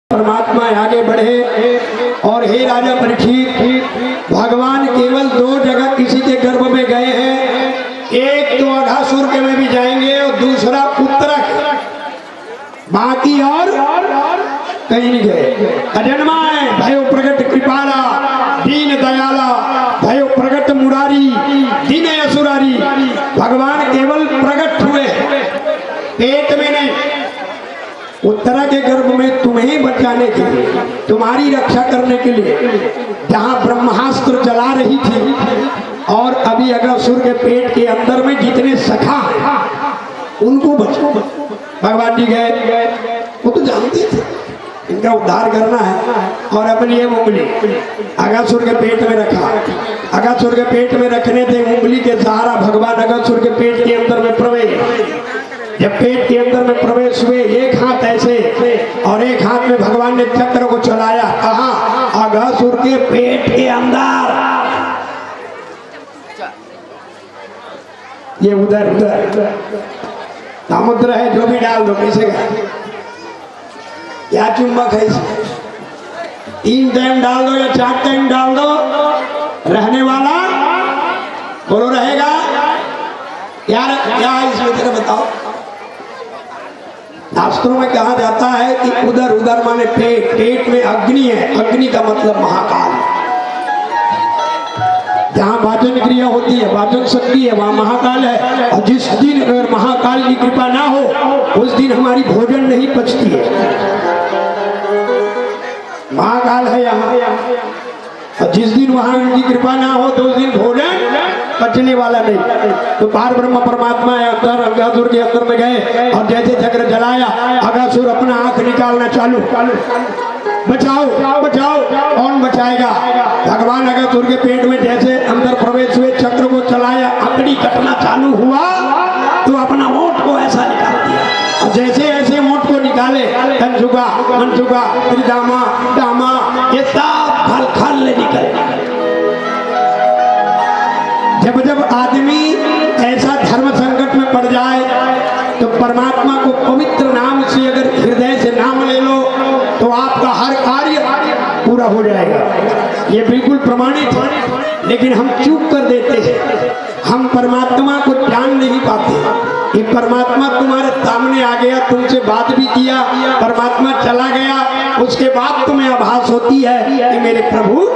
परमात्मा आगे बढ़े। और हे राजा परीक्षित, भगवान केवल दो जगह किसी के गर्भ में गए हैं, एक तो अघासुर के में भी जाएंगे और दूसरा उत्तरक, बाकी और कहीं नहीं गए। अजन्मा है, भयो प्रगट कृपाला, दीन दयाला, भयो प्रगट मुरारी, दीन असुरारी। भगवान केवल प्रगट हुए, पेट में नहीं, उत्तरा के गर्भ में तुम्हें बचाने के लिए, तुम्हारी रक्षा करने के लिए, जहां ब्रह्मास्त्र चला रही थी। और अभी अघासुर के पेट के अंदर में जितने सखा हैं उनको बचाओ। भगवान जी गए, वो तो जानते थे इनका उद्धार करना है। और अपनी ये उंगली अघासुर के पेट में रखा। अघासुर के पेट में रखने थे उंगली के सहारा भगवान अघासुर के पेट के अंदर में प्रवेश। जब पेट के अंदर में प्रवेश हुए, एक हाथ ऐसे और एक हाथ में भगवान ने चक्र को चलाया। कहाँ? अघासुर के पेट के अंदर। ये उधर उधर समुद्र है, जो भी डाल दो, कैसे गए? क्या चुंबक है इसमें? 3 टाइम डाल दो या 4 टाइम डाल दो, रहने वाला बोलो रहेगा। यार क्या है इसमें, तेरे बताओ। शास्त्रों में कहा जाता है कि उधर उधर माने पेट, पेट में अग्नि है, अग्नि का मतलब महाकाल। जहाँ वाचन क्रिया होती है, वाचन शक्ति है, वहाँ महाकाल है। और जिस दिन अगर महाकाल की कृपा ना हो, उस दिन हमारी भोजन नहीं पचती है। महाकाल है यहाँ, और जिस दिन वहाँ उनकी कृपा ना हो तो उस दिन भोजन पचने वाला नहीं। तो पार ब्रह्म परमात्मा अंदर अघासुर के अंदर में गए और जैसे चक्र जलाया, अघासुर अपना आंख निकालना चालू। बचाओ बचाओ, कौन बचाएगा? भगवान अघासुर के पेट में जैसे अंदर प्रवेश हुए, चक्र को चलाया, अकड़ी कटना चालू हुआ तो अपना ओंठ को ऐसा निकाल दिया। और जैसे ऐसे ओंठ को निकाले, तंजुगा मनजुगा त्रिदामा दामा, ये सब खल खल निकल। जब जब आदमी ऐसा धर्म संकट में पड़ जाए तो परमात्मा को पवित्र नाम से अगर हृदय से नाम ले लो तो आपका हर कार्य पूरा हो जाएगा। ये बिल्कुल प्रमाणित है, लेकिन हम चूक कर देते हैं। हम परमात्मा को जान नहीं पाते कि परमात्मा तुम्हारे सामने आ गया, तुमसे बात भी किया, परमात्मा चला गया, उसके बाद तुम्हें आभास होती है कि मेरे प्रभु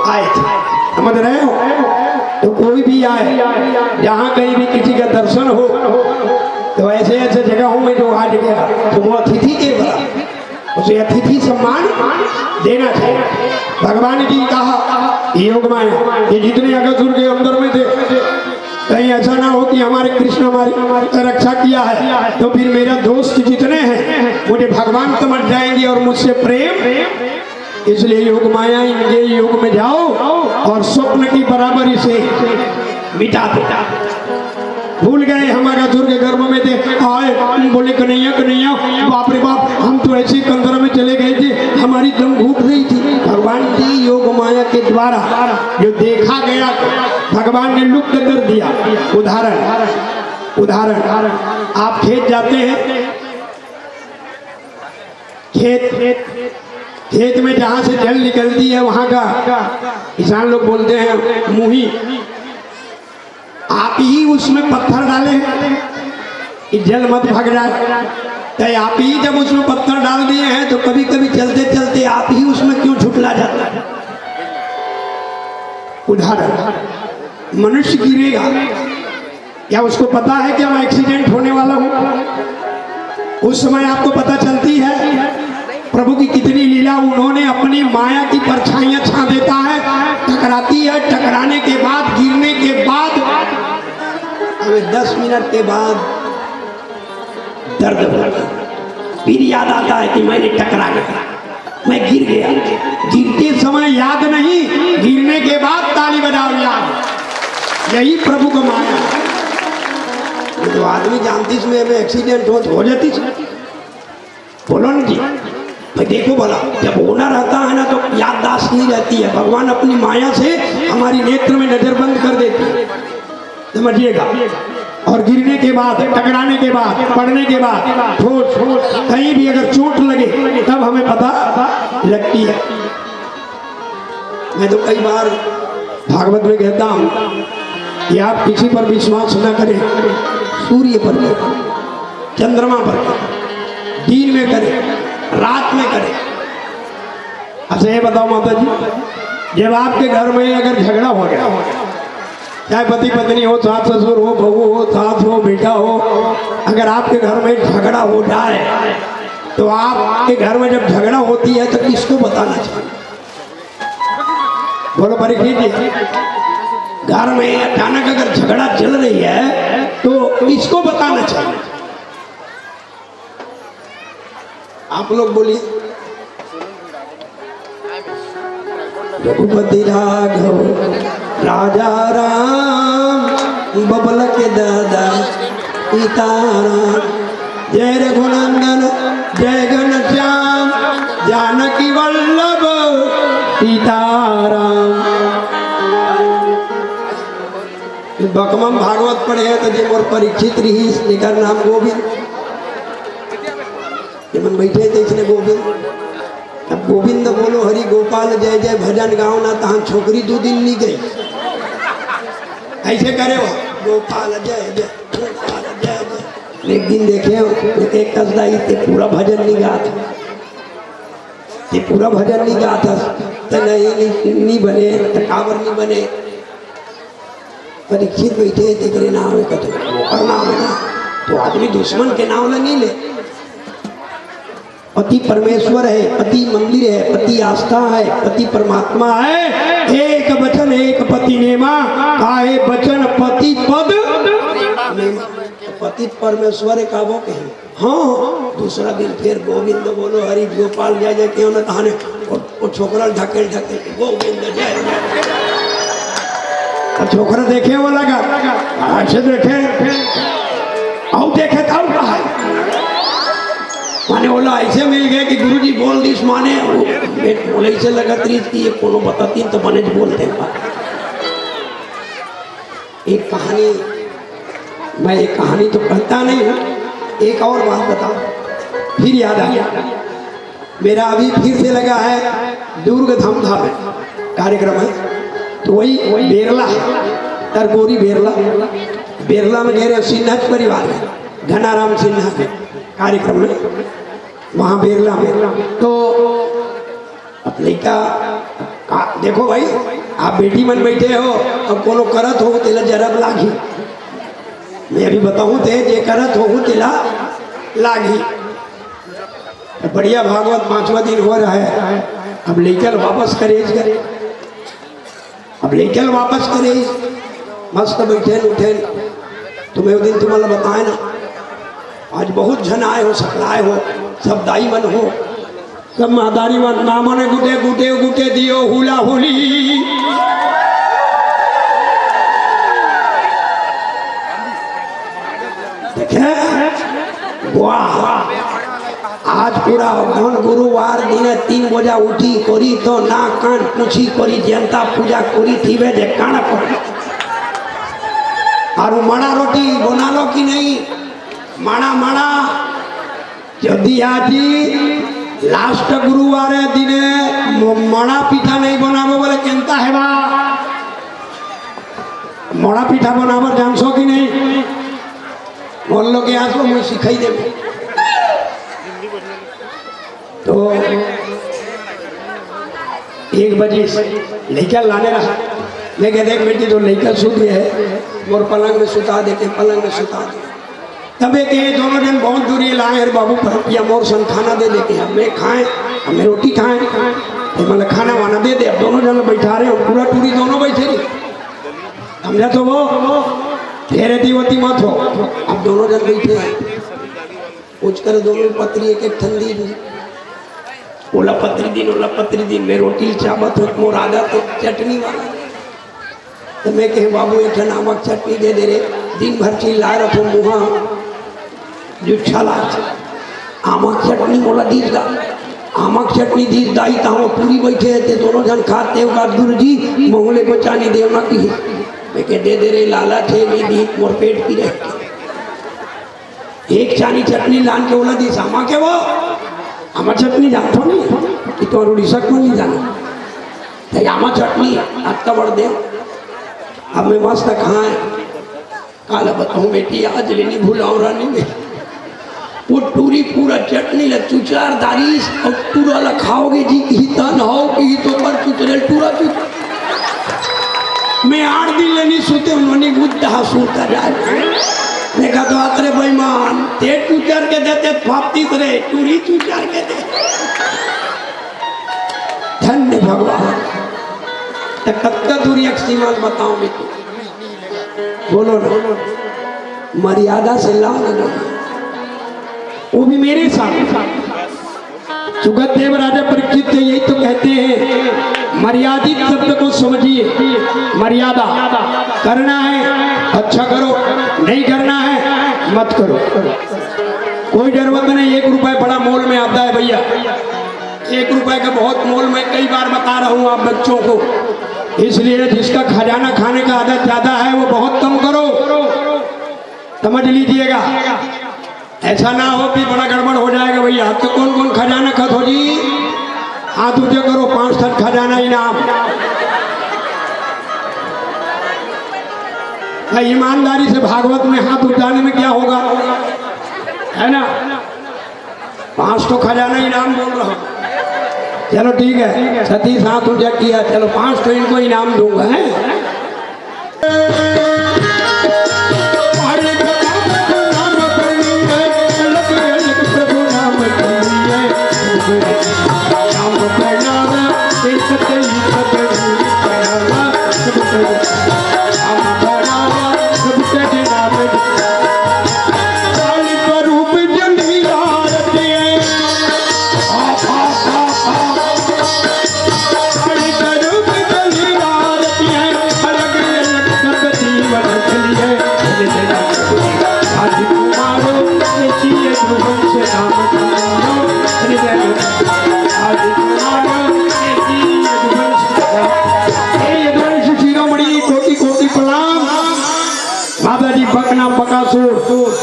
आए थे। समझ रहे हो? तो कोई भी आए, जहाँ कहीं भी किसी का दर्शन हो, तो ऐसे ऐसे जगहों में जो आज गया तो वो अतिथि के बड़ा, उसे अतिथि सम्मान देना चाहिए। भगवान जी कहा योग माया, ये जितने अघासुर के अंदर में थे, कहीं ऐसा ना हो कि हमारे कृष्ण हमारी रक्षा किया है तो फिर मेरा दोस्त जितने हैं मुझे भगवान समझ जाएंगे और मुझसे प्रेम। इसलिए योग माया, इनके योग में जाओ और स्वप्न की बराबरी से मिटा दो। भूल गए हम अघासुर के गर्भ में थे, आए बोले कन्हैया कन्हैया, बाप रे बाप, हम तो ऐसे कंदरा में चले गए थे, हमारी दम घूट रही थी। भगवान की योग माया के द्वारा जो देखा गया भगवान ने लुप्त कर दिया। उदाहरण उदाहरण, आप खेत जाते हैं, खेत में जहाँ से जल निकलती है वहाँ का किसान लोग बोलते हैं मुही। आप ही उसमें पत्थर डाले कि जल मत भाग जाए, तो आप ही जब उसमें पत्थर डाल दिए हैं तो कभी कभी चलते चलते आप ही उसमें क्यों झुटला जाता है? उदाहरण, मनुष्य गिरेगा, क्या उसको पता है कि मैं एक्सीडेंट होने वाला हूँ? उस समय आपको पता चलती है प्रभु की कितनी लीला। उन्होंने अपनी माया की परछाइयां छा देता है, टकराती है, टकराने के बाद, गिरने के बाद हमें 10 मिनट के बाद दर्द होता, फिर याद आता है कि मैंने टकरा गया, मैं गिर गया। गिरते समय याद नहीं, गिरने के बाद ताली बजाओ याद। यही प्रभु का माया है। तो आदमी जानती इसमें एक्सीडेंट हो जाती, बोलो ना जी भाई, देखो भला, जब होना रहता है ना तो याददाश्त नहीं रहती है। भगवान अपनी माया से हमारी नेत्र में नजर बंद कर देती है, समझिएगा। और गिरने के बाद, टकराने के बाद, पड़ने के बाद ठोस कहीं भी अगर चोट लगे तब हमें पता लगती है। मैं तो कई बार भागवत में कहता हूं कि आप किसी पर विश्वास न करें, सूर्य पर करें, चंद्रमा पर करें, दिन में करें, रात में करें। अच्छा ये बताओ माता जी, जब आपके घर में अगर झगड़ा हो गया, चाहे पति पत्नी हो, सास ससुर हो, बहू हो, सास हो, बेटा हो, अगर आपके घर में झगड़ा हो जाए तो आपके घर में जब झगड़ा होती है तो किसको बताना चाहिए? बोलो परीक्षित जी, घर में अचानक अगर झगड़ा चल रही है तो किसको बताना चाहिए? आप लोग बोलिए। रघुपति राघव राजा राम, बबल के दादा सीताराम, जय रघुनंदन जय घनश्याम, जानकी वल्लभ सीताराम। बकमम भागवत पढ़े हैं तो जब और परीक्षित रही, लेकर नाम गोविंद, जब बैठे थे इसने गोविंद। अब गोविंद बोलो हरि गोपाल जय जय भजन गाओ ना, तहां छोकरी 2 दिन नहीं गई, ऐसे करे वो गोपाल जय जय गोपाल जय जय। एक दिन देखे एक कसदाई ते पूरा भजन नहीं गा था, ये पूरा भजन नहीं गा था, तो नहीं बने, टकावर नहीं बने। परीक्षित बैठे तेरे नाम है कथो नाम है ना, तो आदमी दुश्मन के नाम नहीं ले। पति परमेश्वर है, पति मंदिर है, पति आस्था है, पति परमात्मा है। एक वचन एक पति नेमा, काहे वचन पति पद नेमा। पति परमेश्वर का वो कहे। हाँ, दूसरा दिन फिर गोविंद बोलो हरि गोपाल जय जय क्यों न कहाने, और छोकरा ढकेल गोविंद जय जय। छोकरा देखे वो लगा, ऐसे देखे और देखे तब कहा माने बोला ऐसे मिल गए कि गुरुजी बोल दिस माने बोले ऐसे लगा त्रीज की ये कोनो बताती तो बने बोलते हैं। एक कहानी, मैं एक कहानी तो कहता नहीं हूँ, एक और बात बताऊं फिर याद आ गया। मेरा अभी फिर से लगा है दुर्ग धमधा में कार्यक्रम है, तो वही बेरला तरगोरी बेरला में गए सिन्हा परिवार में, घनाराम सिन्हा के कार्यक्रम में, वहाँ बेरला में। तो अब लड़का देखो भाई, आप बेटी मन बैठे हो और कोनो करत हो तेला जरब लागी, मैं अभी बताऊँ थे जे करत हो तेला लागी। बढ़िया भागवत 5वां दिन हो रहा है, अब लेकर वापस करे, अब लेकर वापस करे, मस्त बैठे उठे। तुम्हें वो दिन तुम्हारा बताए ना, आज बहुत जन आए हो, सकलाए हो, सब दाई मन हो, सब महादारी मन, मामा ने गुटे गुटे गुटे दियो हुला हुली। देखे वाह, आज पूरा गुरुवार दिन 3 बजा उठी करी तो ना कान पूछी करी जनता पूजा करी थी वे जे कान पर। और मणा रोटी बना लो कि नहीं, माणा माणा यदि आज लास्ट गुरुवार दिने मणा पिठा नहीं बनाबो बोले केनता है बा, मणा पिठा बनाबर जानसो कि नहीं, बोल लो कि आज को मैं सिखाई देबो। तो 1 बजे लड़का लाने रहा, मैं कह देख बेटी तो लड़का सूत गया है, मोर पलंग में सुता दे के पलंग में सुता दे। तब एक दोनों जन बहुत दूरी लाए और बाबू या मोर सन खाना दे देके हमें खाएं, हमें रोटी खाएं, मतलब खाना वाना दे दे। अब दोनों जन बैठा रहे, पूरा टूरी दोनों बैठे रही, समझा तो वो फेरे होती मत हो। अब दोनों जन बैठे हैं, पूछ कर दोनों पत्री एक ठंडी दी, ओला पत्री दिन में रोटी चावत हो, मोर आदत तो चटनी वाला। तो मैं कहे बाबू एक नमक चटनी दे दे रे, दिन भर चिल्ला रखो मुहा जुच्छला आमक चटनी बोला दीज दा, आमक चटनी दीज दाई ताओ पूरी बैठे थे दोनों जन खाते हो गुरु जी मोहले को चानी देवना की मैं कह दे रे लाला थे नहीं दी मोर पेट की रह एक चानी चटनी लान के बोला दी सामा के वो आमा चटनी जानतो नहीं कि तो उड़ीसा को नहीं जाना तो आमा चटनी आपका बढ़ दे अब मैं मस्त कहाँ है काला बताऊँ बेटी आज लेनी भूलाऊँ रानी में वो टूरी पूरा चटनी लग चुचार दारीस और पूरा लखाओगे जी की तन हो कि तो पर चुचरे टूरा चुच मैं 8 दिन लेनी सोते उन्होंने गुद्दा सूता जाए मैं कहा तो आतरे बेईमान ते चुचार के देते फापती करे टूरी चुचार के दे धन्य भगवान तो कब दूरी एक सीमा बताओ मैं तो बोलो ना मर्यादा से लाओ ना वो भी मेरे साथ सुगत देव राजा परीक्षित यही तो कहते हैं मर्यादित शब्द को समझिए मर्यादा करना है अच्छा करो नहीं करना है मत करो कोई जरूरत नहीं 1 रुपए बड़ा मोल में आता है भैया 1 रुपए का बहुत मोल मैं कई बार बता रहा हूँ आप बच्चों को इसलिए जिसका खजाना खाने का आदत ज्यादा है वो बहुत कम करो समझ लीजिएगा ऐसा ना हो कि बड़ा गड़बड़ हो जाएगा भैया तो कौन कौन खजाना खत हो जी हाथ ऊंचे करो 5 ठन खजाना इनाम ईमानदारी से भागवत में हाथ उठाने में क्या होगा है ना 5 तो खजाना इनाम बोल रहा हूँ चलो ठीक है सतीश हाथ ऊंचा किया चलो 5 तो इनको इनाम दूंगा है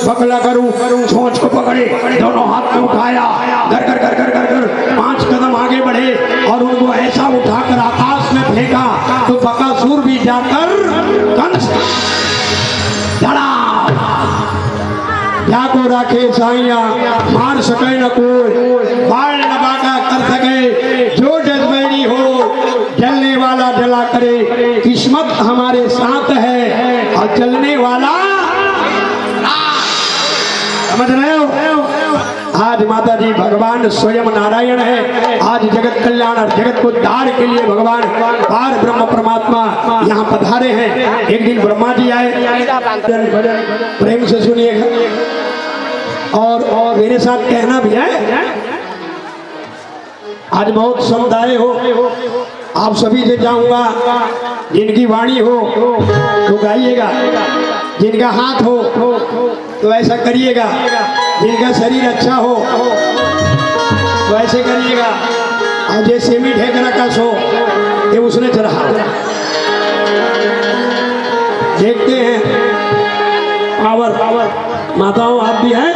बकला करूं सोच को पकड़े दोनों हाथ में उठाया घर घर घर घर घर घर 5 कदम आगे बढ़े और उनको ऐसा उठाकर आकाश में फेंका तो बकासुर भी जाकर कंस धड़ा जाको राखे साइया मार सके न कोई बाल न बाका कर सके जो जज्बैनी हो जलने वाला जला करे किस्मत हमारे साथ है और चलने वाला समझ रहे हो आज माता जी भगवान स्वयं नारायण है आज जगत कल्याण और जगत को उद्धार के लिए भगवान पार ब्रह्म परमात्मा यहाँ पधारे हैं एक दिन ब्रह्मा जी आए प्रेम से सुनिएगा और मेरे साथ कहना भी है आज बहुत समुदाय हो आप सभी से चाहूंगा जिनकी वाणी हो तो गाइएगा जिनका हाथ हो तो ऐसा करिएगा जिनका शरीर अच्छा हो तो ऐसे करिएगा और जैसे भी ढेकरा का सो ये उसने चढ़ा देखते हैं पावर माताओं आप भी हैं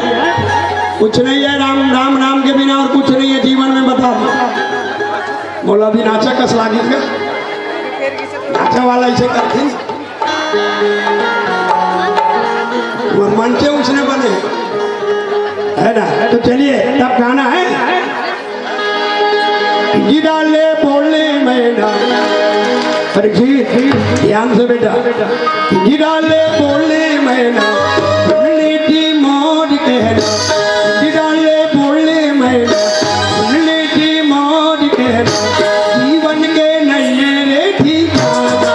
कुछ नहीं है राम राम नाम के बिना और कुछ नहीं है जीवन में बता दो बोला भी नाचा कस लागी नाचा वाला इसे करते मंचे उसने बने है ना तो चलिए तब गाना है डाले बोलने में ना ध्यान से बेटा डाले बोलने में ना मोर कहना डाले बोलने में ना मोर कहना जीवन के नैये रे ठिकाना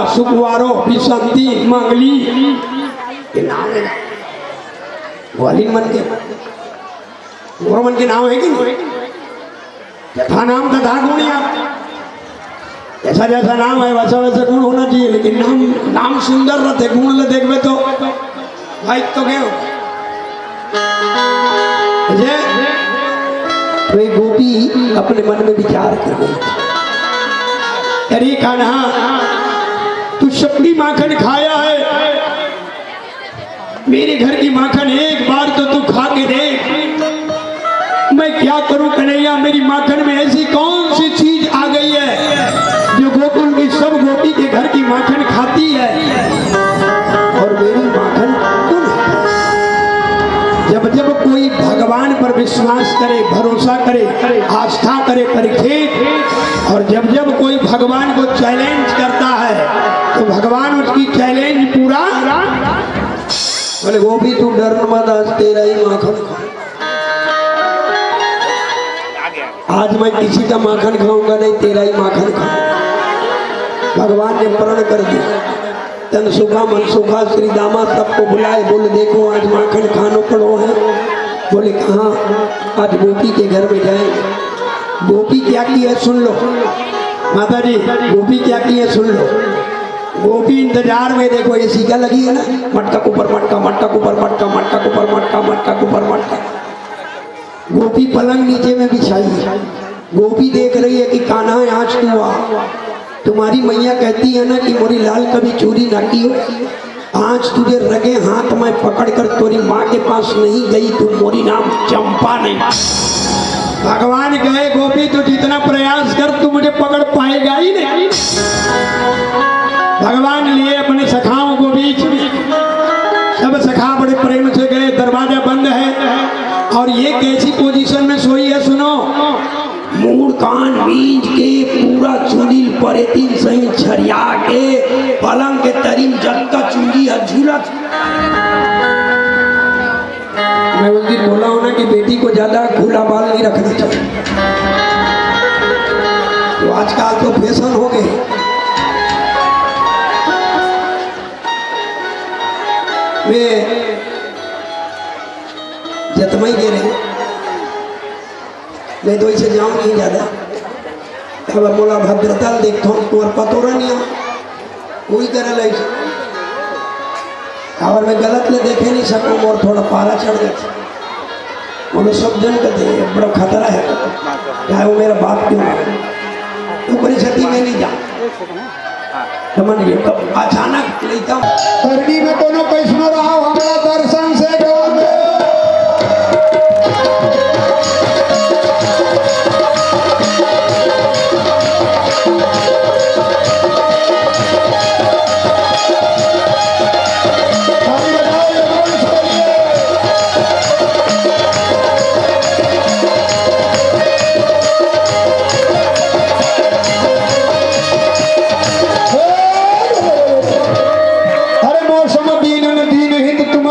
सुखवारो, बिसंती, मंगली, ये नाम है। ग्वालिन मन के और मन के नाम है कि नहीं? यथा नाम तथा गुणिया, ऐसा जैसा नाम है वैसा वैसा गुण होना चाहिए। लेकिन नाम सुंदर रहते, गुण ले देखबे तो भाई तो क्या हो। तो एक गोपी अपने मन में विचार कर रही थी, अरे कान्हा तू शपली माखन खाया है, मेरे घर की माखन एक बार तो तू खा के देख। मैं क्या करूं कन्हैया, मेरी माखन में ऐसी कौन सी चीज आ गई है जो गोकुल की सब गोपी के घर की माखन खाती है और मेरी माखन क्यों नहीं खाती? जब जब कोई भगवान पर विश्वास करे, भरोसा करे, आस्था करे, परखे, और जब जब कोई भगवान को चैलेंज करता है तो भगवान उसकी चैलेंज पूरा। बोले गोपी तू डर मत, आज तेरा ही माखन खा। आज मैं किसी का माखन खाऊंगा नहीं, तेरा ही माखन खाऊंगा। भगवान ने प्रण कर दिया, तन सुखा मन सुखा, श्री दामा सबको बुलाए, बोले देखो आज माखन खानो पड़ो है। बोले कहाँ? आज गोपी के घर में जाएंगे। गोपी क्या की है सुन लो माता जी, गोपी क्या की है सुन लो। गोपी इंतजार में, देखो ये सीधा लगी है ना, मटका ऊपर मटका, मटका ऊपर मटका, मटका ऊपर मटका, मटका ऊपर मटका। गोपी पलंग नीचे में बिछाई है। गोपी देख रही है कि कान्हा आज तू आ। तुम्हारी मैया कहती है ना कि मोरी लाल कभी चोरी ना की हो। आज तुझे रगे हाथ में पकड़ कर तोरी माँ के पास नहीं गई, तू मोरी नाम चंपा नहीं। भगवान कहे गोपी तू जितना प्रयास कर तू मुझे पकड़ पाएगा ही नहीं। भगवान लिए अपने सखाओं को बीच में, सब सखा बड़े प्रेम से गए, दरवाजा बंद है और ये कैसी पोजीशन में सोई है सुनो। मूड कान बीज के पूरा चुड़ील परे तीन सही छरिया के पलंग के तरीम जग का चुंगी है झूलत। मैं उस दिन बोला हूं ना कि बेटी को ज्यादा खुला बाल नहीं रखना चाहिए, तो आजकल तो फैशन हो गए। मैं जतमई दे रहे, मैं तो इसे जाऊँ नहीं ज्यादा। खबर बोला भद्रता देखो तुम्हार पतोरा नहीं आ कोई करे लाई खबर में गलत ले देखे नहीं सकूँ और थोड़ा पारा चढ़ गया। बोले सब जन कहते हैं बड़ा खतरा है, चाहे वो मेरा बाप क्यों है, तो परिस्थिति में नहीं जा समझ गए। तो अचानक लेता करनी में कोनो कैसनो रहा हमारा दर्शन से गौर में।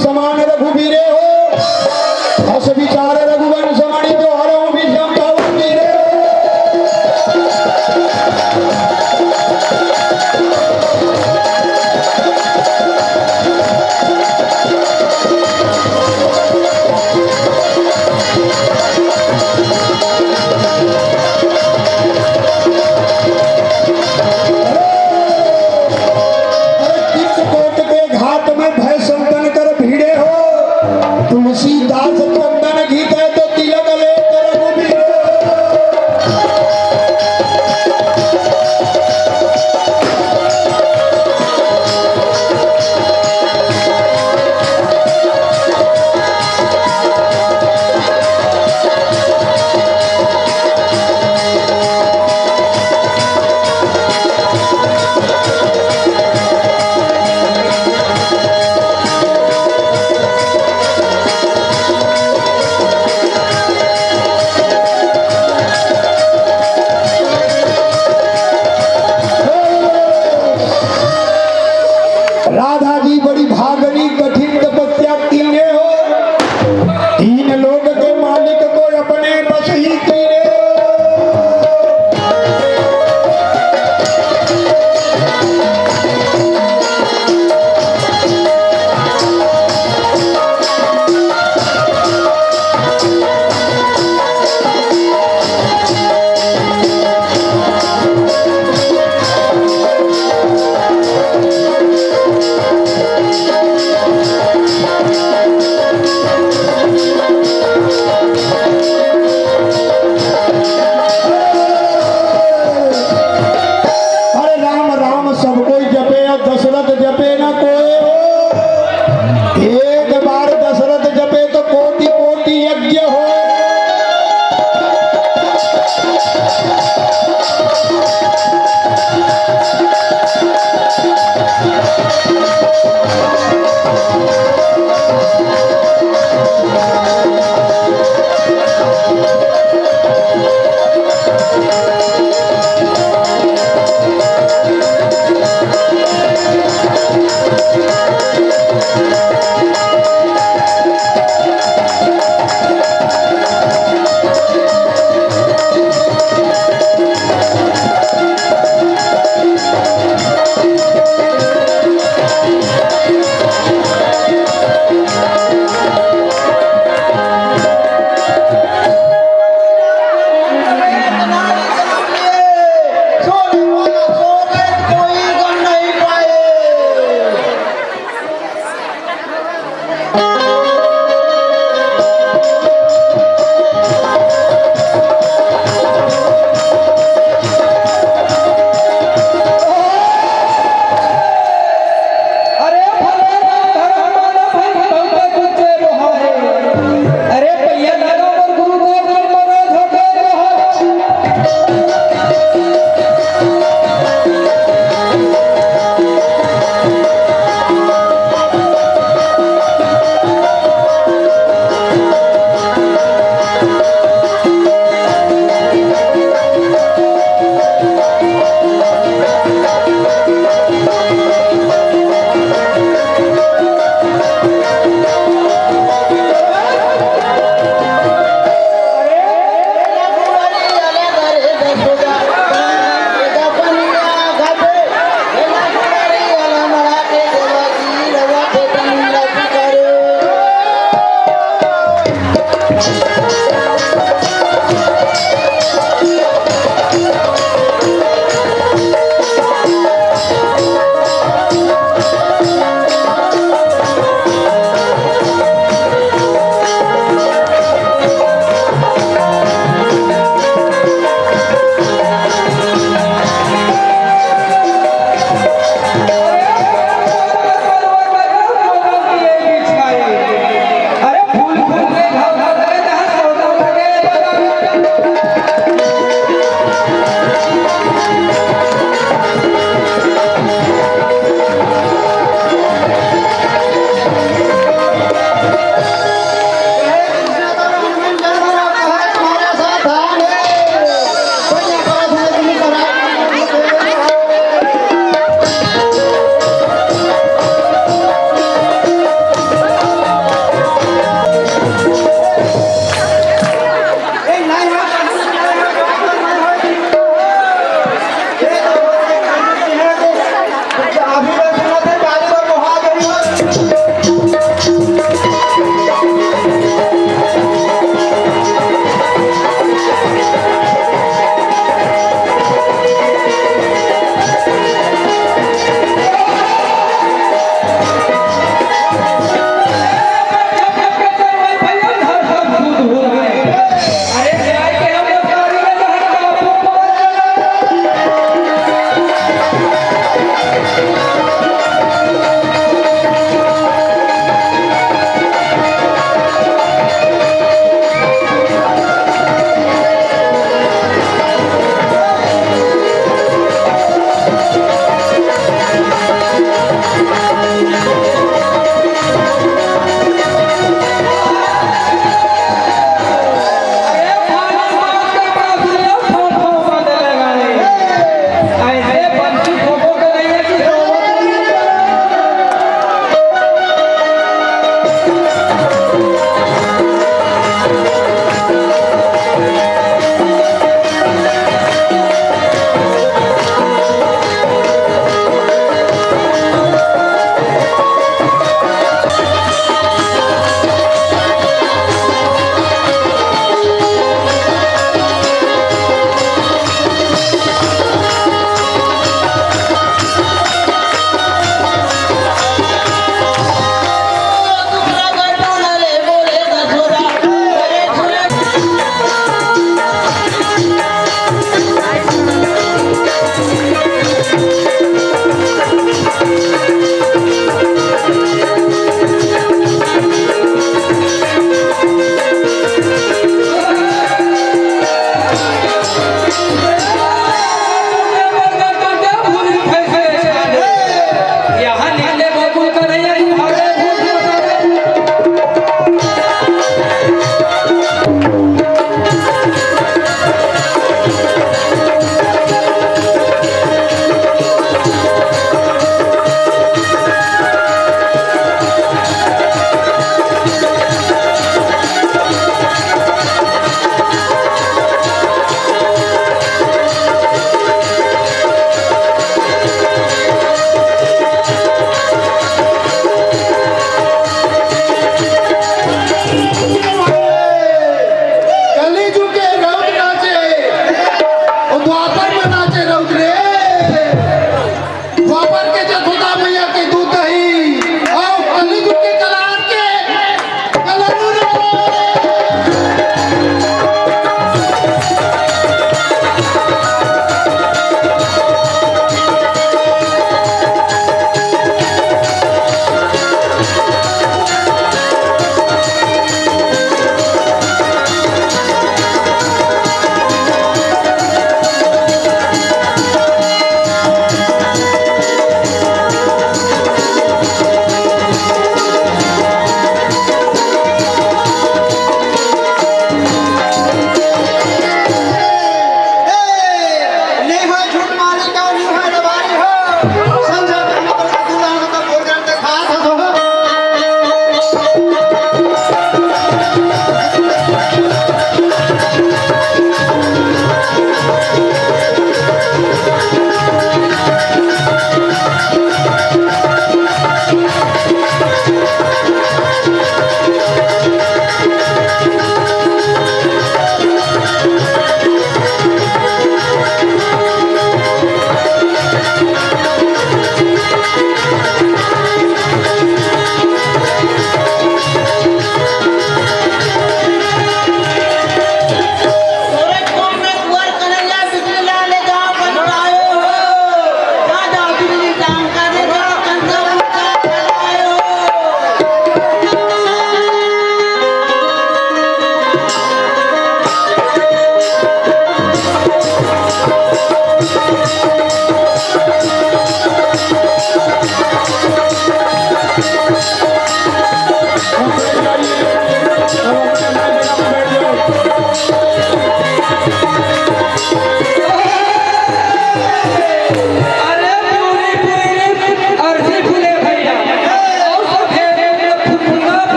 समान रघुवीरे हो अस विचार रघुवंश मणि जो हरो भी संभवीरे घाट में भय संतन कर भीड़े हो तुलसीदास चंदन गीत